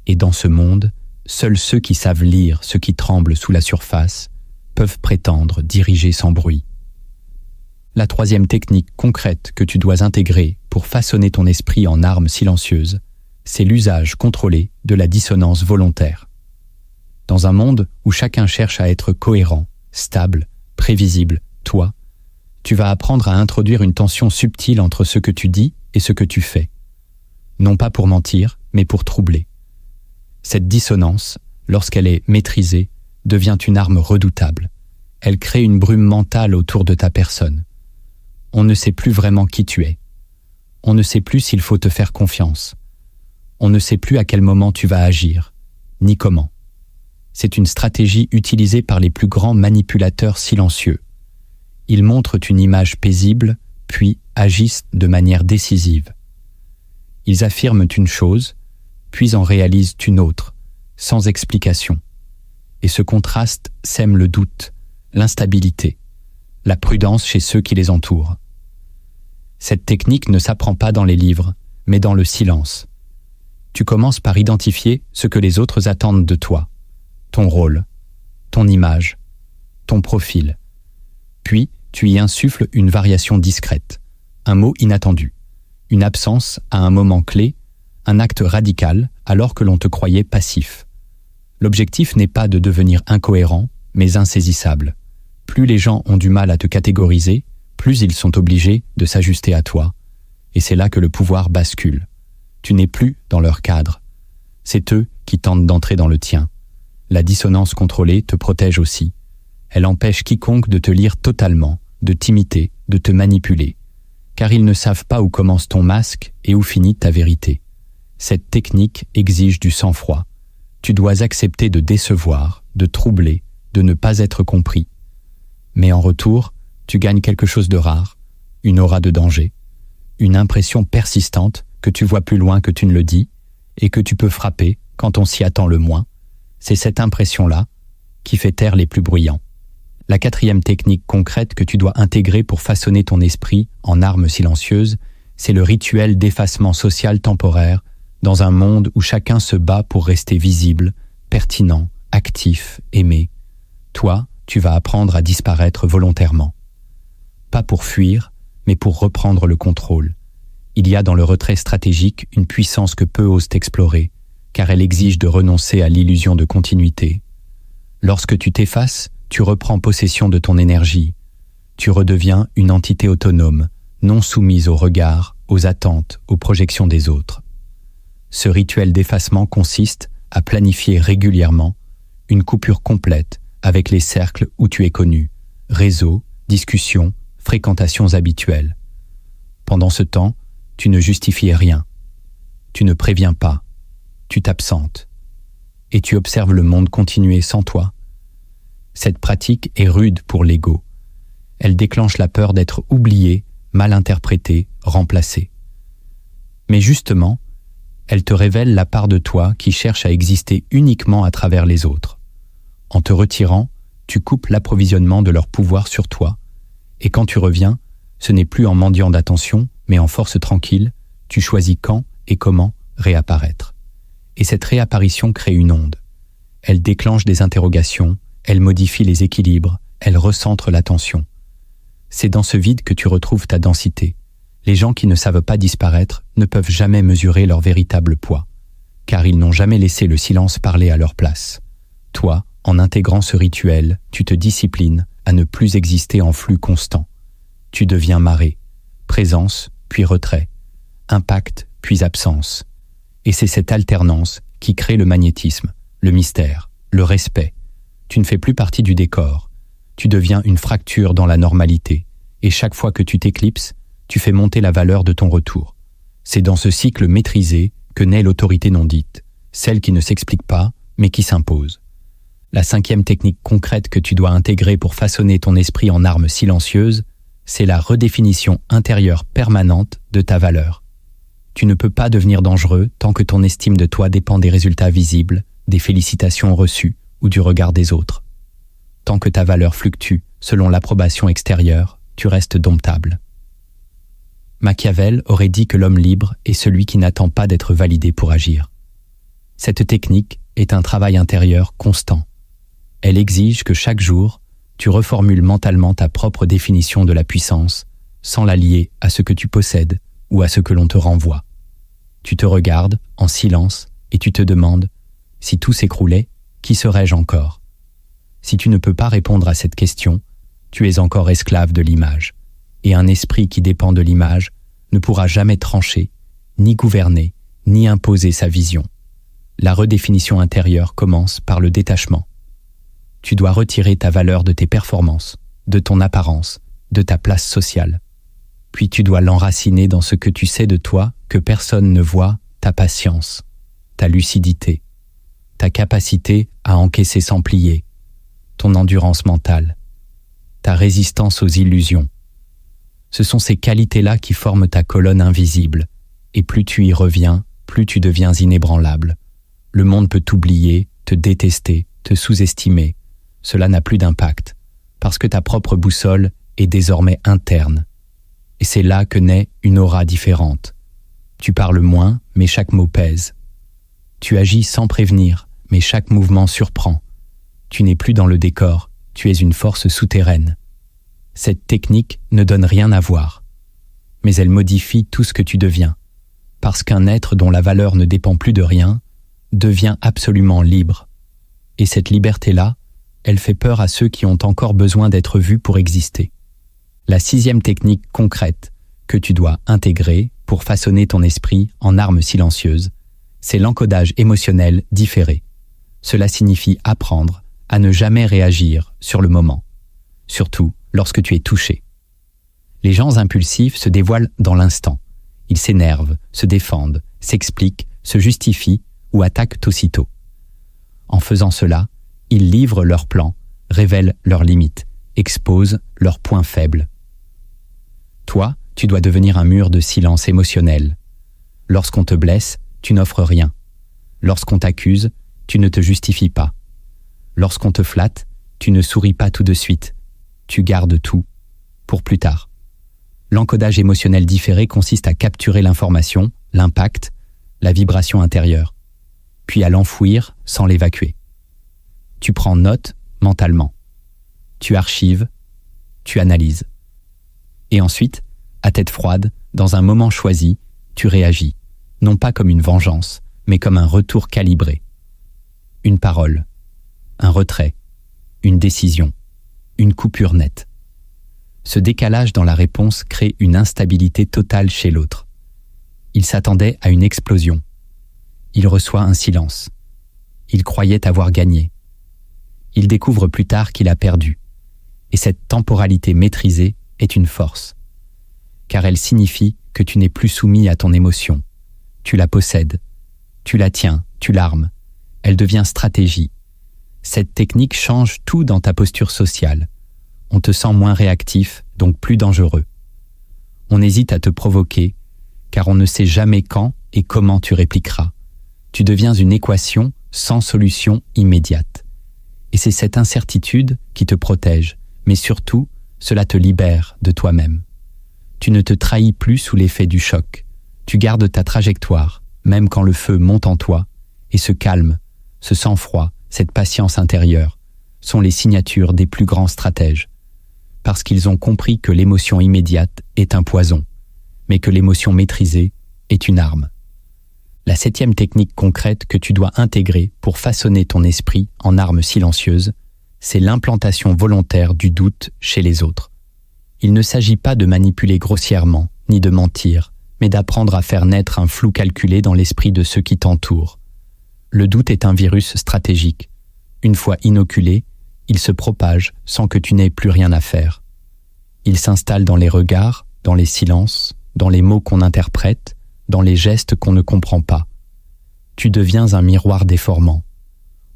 Et dans ce monde, seuls ceux qui savent lire ce qui tremble sous la surface peuvent prétendre diriger sans bruit. La troisième technique concrète que tu dois intégrer pour façonner ton esprit en arme silencieuse, c'est l'usage contrôlé de la dissonance volontaire. Dans un monde où chacun cherche à être cohérent, stable, prévisible, toi, tu vas apprendre à introduire une tension subtile entre ce que tu dis et ce que tu fais. Non pas pour mentir, mais pour troubler. Cette dissonance, lorsqu'elle est maîtrisée, devient une arme redoutable. Elle crée une brume mentale autour de ta personne. On ne sait plus vraiment qui tu es. On ne sait plus s'il faut te faire confiance. On ne sait plus à quel moment tu vas agir, ni comment. C'est une stratégie utilisée par les plus grands manipulateurs silencieux. Ils montrent une image paisible, puis agissent de manière décisive. Ils affirment une chose, puis en réalisent une autre, sans explication. Et ce contraste sème le doute, l'instabilité, la prudence chez ceux qui les entourent. Cette technique ne s'apprend pas dans les livres, mais dans le silence. Tu commences par identifier ce que les autres attendent de toi, ton rôle, ton image, ton profil. Puis, tu y insuffles une variation discrète, un mot inattendu, une absence à un moment clé, un acte radical alors que l'on te croyait passif. L'objectif n'est pas de devenir incohérent, mais insaisissable. Plus les gens ont du mal à te catégoriser, plus ils sont obligés de s'ajuster à toi. Et c'est là que le pouvoir bascule. Tu n'es plus dans leur cadre. C'est eux qui tentent d'entrer dans le tien. La dissonance contrôlée te protège aussi. Elle empêche quiconque de te lire totalement, de t'imiter, de te manipuler. Car ils ne savent pas où commence ton masque et où finit ta vérité. Cette technique exige du sang-froid. Tu dois accepter de décevoir, de troubler, de ne pas être compris. Mais en retour, tu gagnes quelque chose de rare, une aura de danger, une impression persistante que tu vois plus loin que tu ne le dis et que tu peux frapper quand on s'y attend le moins. C'est cette impression-là qui fait taire les plus bruyants. La 4e technique concrète que tu dois intégrer pour façonner ton esprit en arme silencieuse, c'est le rituel d'effacement social temporaire dans un monde où chacun se bat pour rester visible, pertinent, actif, aimé. Toi, tu vas apprendre à disparaître volontairement. Pas pour fuir, mais pour reprendre le contrôle. Il y a dans le retrait stratégique une puissance que peu osent explorer, car elle exige de renoncer à l'illusion de continuité. Lorsque tu t'effaces, tu reprends possession de ton énergie. Tu redeviens une entité autonome, non soumise aux regards, aux attentes, aux projections des autres. Ce rituel d'effacement consiste à planifier régulièrement une coupure complète avec les cercles où tu es connu, réseaux, discussions, fréquentations habituelles. Pendant ce temps, tu ne justifies rien. Tu ne préviens pas. Tu t'absentes. Et tu observes le monde continuer sans toi. Cette pratique est rude pour l'ego. Elle déclenche la peur d'être oublié, mal interprété, remplacé. Mais justement, elle te révèle la part de toi qui cherche à exister uniquement à travers les autres. En te retirant, tu coupes l'approvisionnement de leur pouvoir sur toi, et quand tu reviens, ce n'est plus en mendiant d'attention, mais en force tranquille, tu choisis quand et comment réapparaître. Et cette réapparition crée une onde. Elle déclenche des interrogations, elle modifie les équilibres, elle recentre l'attention. C'est dans ce vide que tu retrouves ta densité. Les gens qui ne savent pas disparaître ne peuvent jamais mesurer leur véritable poids, car ils n'ont jamais laissé le silence parler à leur place. Toi, en intégrant ce rituel, tu te disciplines à ne plus exister en flux constant. Tu deviens marée, présence puis retrait, impact puis absence. Et c'est cette alternance qui crée le magnétisme, le mystère, le respect. Tu ne fais plus partie du décor. Tu deviens une fracture dans la normalité. Et chaque fois que tu t'éclipses, tu fais monter la valeur de ton retour. C'est dans ce cycle maîtrisé que naît l'autorité non dite, celle qui ne s'explique pas, mais qui s'impose. La 5e technique concrète que tu dois intégrer pour façonner ton esprit en arme silencieuse, c'est la redéfinition intérieure permanente de ta valeur. Tu ne peux pas devenir dangereux tant que ton estime de toi dépend des résultats visibles, des félicitations reçues ou du regard des autres. Tant que ta valeur fluctue selon l'approbation extérieure, tu restes domptable. Machiavel aurait dit que l'homme libre est celui qui n'attend pas d'être validé pour agir. Cette technique est un travail intérieur constant. Elle exige que chaque jour, tu reformules mentalement ta propre définition de la puissance, sans la lier à ce que tu possèdes ou à ce que l'on te renvoie. Tu te regardes en silence et tu te demandes « Si tout s'écroulait, qui serais-je encore ?» Si tu ne peux pas répondre à cette question, tu es encore esclave de l'image. Et un esprit qui dépend de l'image ne pourra jamais trancher, ni gouverner, ni imposer sa vision. La redéfinition intérieure commence par le détachement. Tu dois retirer ta valeur de tes performances, de ton apparence, de ta place sociale. Puis tu dois l'enraciner dans ce que tu sais de toi que personne ne voit, ta patience, ta lucidité, ta capacité à encaisser sans plier, ton endurance mentale, ta résistance aux illusions. Ce sont ces qualités-là qui forment ta colonne invisible, et plus tu y reviens, plus tu deviens inébranlable. Le monde peut t'oublier, te détester, te sous-estimer. Cela n'a plus d'impact, parce que ta propre boussole est désormais interne. et c'est là que naît une aura différente. Tu parles moins, mais chaque mot pèse. Tu agis sans prévenir, mais chaque mouvement surprend. Tu n'es plus dans le décor, tu es une force souterraine. Cette technique ne donne rien à voir, mais elle modifie tout ce que tu deviens, parce qu'un être dont la valeur ne dépend plus de rien devient absolument libre. Et cette liberté-là, elle fait peur à ceux qui ont encore besoin d'être vus pour exister. La 6e technique concrète que tu dois intégrer pour façonner ton esprit en arme silencieuse, c'est l'encodage émotionnel différé. Cela signifie apprendre à ne jamais réagir sur le moment, surtout lorsque tu es touché. Les gens impulsifs se dévoilent dans l'instant. Ils s'énervent, se défendent, s'expliquent, se justifient ou attaquent aussitôt. En faisant cela, ils livrent leurs plans, révèlent leurs limites, exposent leurs points faibles. Toi, tu dois devenir un mur de silence émotionnel. Lorsqu'on te blesse, tu n'offres rien. Lorsqu'on t'accuse, tu ne te justifies pas. Lorsqu'on te flatte, tu ne souris pas tout de suite. Tu gardes tout, pour plus tard. L'encodage émotionnel différé consiste à capturer l'information, l'impact, la vibration intérieure, puis à l'enfouir sans l'évacuer. Tu prends note mentalement. Tu archives, tu analyses. Et ensuite, à tête froide, dans un moment choisi, tu réagis, non pas comme une vengeance, mais comme un retour calibré. Une parole, un retrait, une décision, une coupure nette. Ce décalage dans la réponse crée une instabilité totale chez l'autre. Il s'attendait à une explosion. Il reçoit un silence. Il croyait avoir gagné. Il découvre plus tard qu'il a perdu. Et cette temporalité maîtrisée est une force, car elle signifie que tu n'es plus soumis à ton émotion. Tu la possèdes, tu la tiens, tu l'armes. Elle devient stratégie. Cette technique change tout dans ta posture sociale. On te sent moins réactif, donc plus dangereux. On hésite à te provoquer, car on ne sait jamais quand et comment tu répliqueras. Tu deviens une équation sans solution immédiate. Et c'est cette incertitude qui te protège, mais surtout, cela te libère de toi-même. Tu ne te trahis plus sous l'effet du choc. Tu gardes ta trajectoire, même quand le feu monte en toi, et ce calme, ce sang-froid, cette patience intérieure, sont les signatures des plus grands stratèges. Parce qu'ils ont compris que l'émotion immédiate est un poison, mais que l'émotion maîtrisée est une arme. La 7e technique concrète que tu dois intégrer pour façonner ton esprit en arme silencieuse, c'est l'implantation volontaire du doute chez les autres. Il ne s'agit pas de manipuler grossièrement, ni de mentir, mais d'apprendre à faire naître un flou calculé dans l'esprit de ceux qui t'entourent. Le doute est un virus stratégique. Une fois inoculé, il se propage sans que tu n'aies plus rien à faire. Il s'installe dans les regards, dans les silences, dans les mots qu'on interprète, dans les gestes qu'on ne comprend pas. Tu deviens un miroir déformant.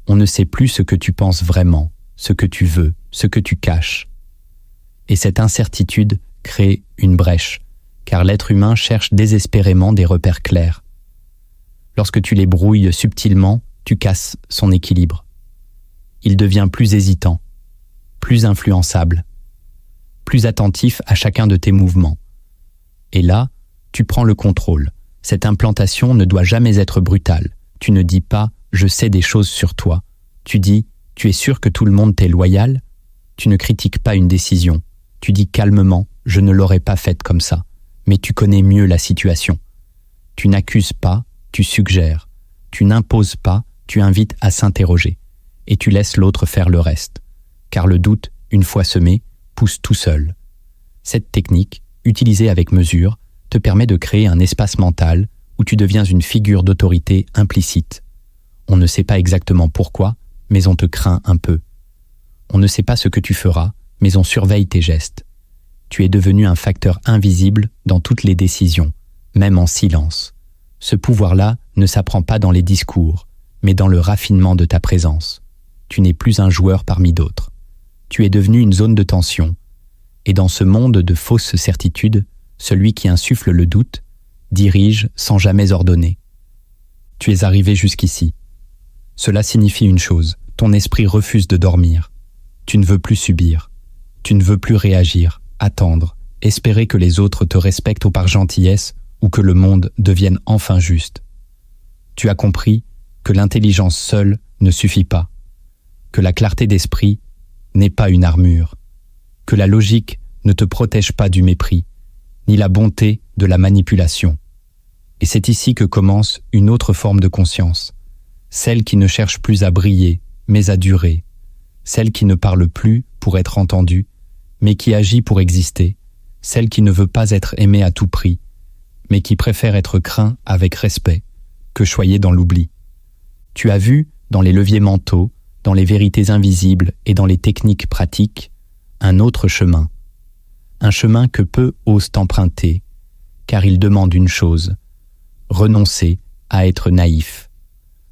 On ne sait plus ce que tu penses vraiment, ce que tu veux, ce que tu caches. Et cette incertitude crée une brèche, car l'être humain cherche désespérément des repères clairs. Lorsque tu les brouilles subtilement, tu casses son équilibre. Il devient plus hésitant, plus influençable, plus attentif à chacun de tes mouvements. Et là, tu prends le contrôle. Cette implantation ne doit jamais être brutale. Tu ne dis pas « je sais des choses sur toi ». Tu dis « tu es sûr que tout le monde t'est loyal ». Tu ne critiques pas une décision. Tu dis calmement « je ne l'aurais pas faite comme ça ». Mais tu connais mieux la situation. Tu n'accuses pas, tu suggères. Tu n'imposes pas, tu invites à s'interroger. Et tu laisses l'autre faire le reste. Car le doute, une fois semé, pousse tout seul. Cette technique, utilisée avec mesure, te permet de créer un espace mental où tu deviens une figure d'autorité implicite. On ne sait pas exactement pourquoi, mais on te craint un peu. On ne sait pas ce que tu feras, mais on surveille tes gestes. Tu es devenu un facteur invisible dans toutes les décisions, même en silence. Ce pouvoir-là ne s'apprend pas dans les discours, mais dans le raffinement de ta présence. Tu n'es plus un joueur parmi d'autres. Tu es devenu une zone de tension. Et dans ce monde de fausses certitudes, celui qui insuffle le doute dirige sans jamais ordonner. Tu es arrivé jusqu'ici. Cela signifie une chose, ton esprit refuse de dormir. Tu ne veux plus subir. Tu ne veux plus réagir, attendre, espérer que les autres te respectent par gentillesse ou que le monde devienne enfin juste. Tu as compris que l'intelligence seule ne suffit pas, que la clarté d'esprit n'est pas une armure, que la logique ne te protège pas du mépris, ni la bonté de la manipulation. Et c'est ici que commence une autre forme de conscience, celle qui ne cherche plus à briller, mais à durer, celle qui ne parle plus pour être entendue, mais qui agit pour exister, celle qui ne veut pas être aimée à tout prix, mais qui préfère être craint avec respect, que choyé dans l'oubli. Tu as vu, dans les leviers mentaux, dans les vérités invisibles et dans les techniques pratiques, un autre chemin. Un chemin que peu osent emprunter, car il demande une chose, renoncer à être naïf,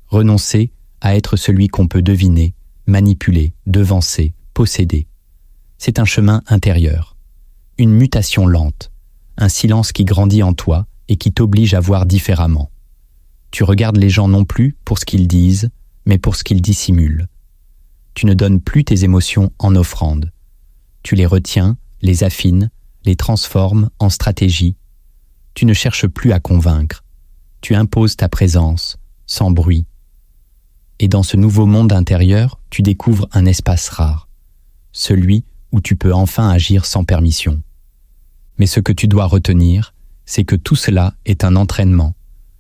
renoncer à être celui qu'on peut deviner, manipuler, devancer, posséder. C'est un chemin intérieur, une mutation lente, un silence qui grandit en toi et qui t'oblige à voir différemment. Tu regardes les gens non plus pour ce qu'ils disent, mais pour ce qu'ils dissimulent. Tu ne donnes plus tes émotions en offrande. Tu les retiens, les affines, les transformes en stratégie. Tu ne cherches plus à convaincre. Tu imposes ta présence, sans bruit. Et dans ce nouveau monde intérieur, tu découvres un espace rare, celui où tu peux enfin agir sans permission. Mais ce que tu dois retenir, c'est que tout cela est un entraînement.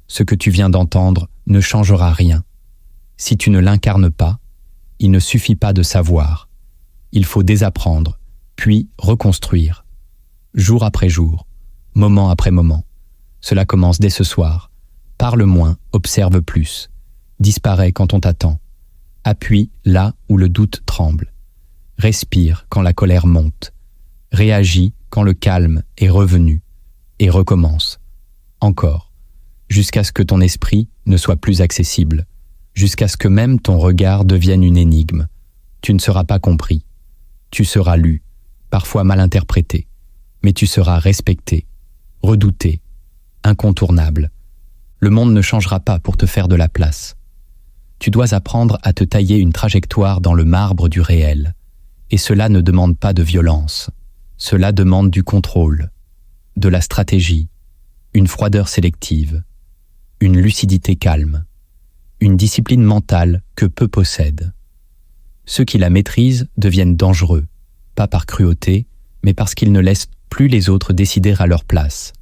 Ce que tu viens d'entendre ne changera rien. Si tu ne l'incarnes pas, il ne suffit pas de savoir. Il faut désapprendre, puis reconstruire. Jour après jour, moment après moment. Cela commence dès ce soir. Parle moins, observe plus. Disparais quand on t'attend. Appuie là où le doute tremble. Respire quand la colère monte. Réagis quand le calme est revenu. Et recommence. Encore. Jusqu'à ce que ton esprit ne soit plus accessible. Jusqu'à ce que même ton regard devienne une énigme. Tu ne seras pas compris. Tu seras lu, parfois mal interprété. Mais tu seras respecté, redouté, incontournable. Le monde ne changera pas pour te faire de la place. Tu dois apprendre à te tailler une trajectoire dans le marbre du réel. Et cela ne demande pas de violence. Cela demande du contrôle, de la stratégie, une froideur sélective, une lucidité calme, une discipline mentale que peu possèdent. Ceux qui la maîtrisent deviennent dangereux, pas par cruauté, mais parce qu'ils ne laissent plus les autres décider à leur place.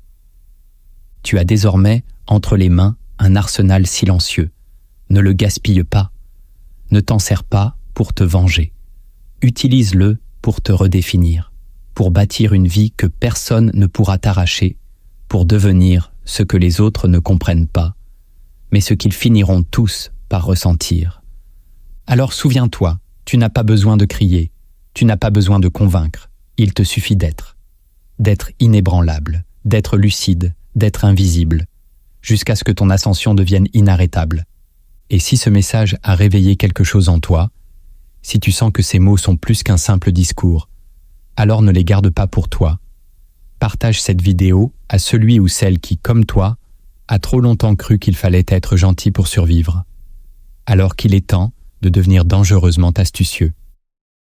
Tu as désormais entre les mains un arsenal silencieux. Ne le gaspille pas. Ne t'en sers pas pour te venger. Utilise-le pour te redéfinir, pour bâtir une vie que personne ne pourra t'arracher, pour devenir ce que les autres ne comprennent pas, mais ce qu'ils finiront tous par ressentir. Alors souviens-toi, tu n'as pas besoin de crier, tu n'as pas besoin de convaincre, il te suffit d'être inébranlable, d'être lucide, d'être invisible, jusqu'à ce que ton ascension devienne inarrêtable. Et si ce message a réveillé quelque chose en toi, si tu sens que ces mots sont plus qu'un simple discours, alors ne les garde pas pour toi. Partage cette vidéo à celui ou celle qui, comme toi, a trop longtemps cru qu'il fallait être gentil pour survivre, alors qu'il est temps de devenir dangereusement astucieux.